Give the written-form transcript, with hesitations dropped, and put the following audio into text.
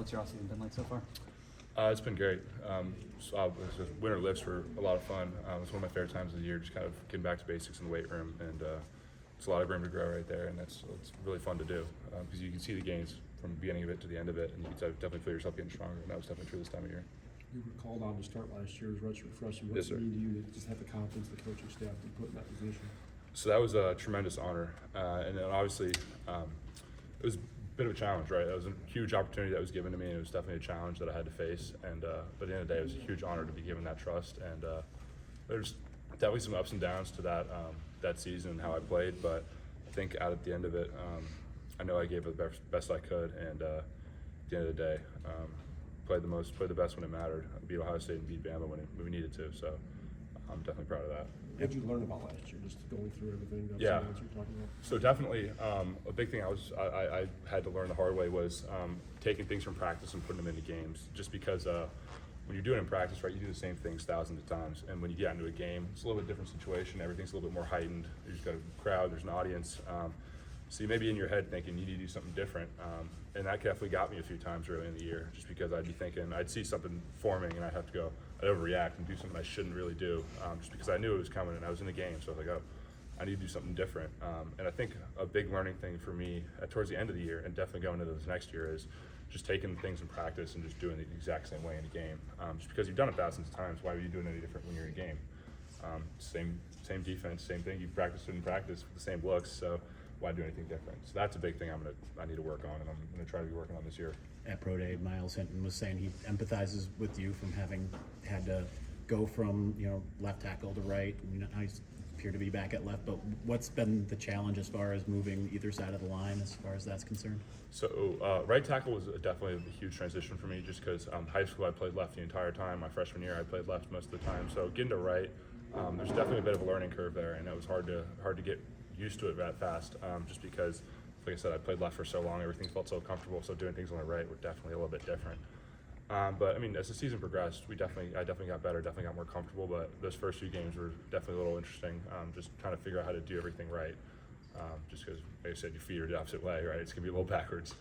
What's your offseason been like so far? It's been great. Winter lifts were a lot of fun. It's one of my favorite times of the year, just kind of getting back to basics in the weight room, and it's a lot of room to grow right there, and it's really fun to do because you can see the gains from the beginning of it to the end of it, and you can definitely feel yourself getting stronger, and that was definitely true this time of year. You were called on to start last year as redshirt freshman. What Yes, does it sir. mean to you to just have the confidence of the coaching staff to put in that position? So that was a tremendous honor, and then obviously it was a bit of a challenge, right? That was a huge opportunity that was given to me, and it was definitely a challenge that I had to face. And but at the end of the day, it was a huge honor to be given that trust. And there's definitely some ups and downs to that season and how I played, but I think out at the end of it, I know I gave it the best I could, and at the end of the day, played the best when it mattered. I beat Ohio State and beat Bama when we needed to. So I'm definitely proud of that. What did you learn about last year, just going through everything that Yeah. you're talking about? So definitely, a big thing I had to learn the hard way was taking things from practice and putting them into games. Just because when you're doing it in practice, right, you do the same things thousands of times, and when you get into a game, it's a little bit different situation. Everything's a little bit more heightened. You've got a crowd, there's an audience. So you may be in your head thinking you need to do something different, and that definitely got me a few times early in the year, just because I'd be thinking, I'd see something forming and I'd have to go, I'd overreact and do something I shouldn't really do, just because I knew it was coming and I was in the game, so I was like, oh, I need to do something different. And I think a big learning thing for me towards the end of the year, and definitely going into this next year, is just taking things in practice and just doing it the exact same way in a game. Just because you've done it thousands of times, why are you doing any different when you're in a game? Same defense, same thing. You practiced it in practice with the same looks, so why do anything different? So that's a big thing I need to work on, and I'm going to try to be working on this year. At Pro Day, Miles Hinton was saying he empathizes with you from having had to go from left tackle to right, and now you appear to be back at left. But what's been the challenge as far as moving either side of the line, as far as that's concerned? So right tackle was definitely a huge transition for me, just because high school I played left the entire time. My freshman year I played left most of the time. So getting to right, there's definitely a bit of a learning curve there, and it was hard to get used to it that fast, just because, like I said, I played left for so long, everything felt so comfortable, so doing things on the right were definitely a little bit different. But I mean, as the season progressed, I definitely got better, definitely got more comfortable, but those first few games were definitely a little interesting, just trying to figure out how to do everything right, just because, like I said, your feet are the opposite way, right? It's going to be a little backwards.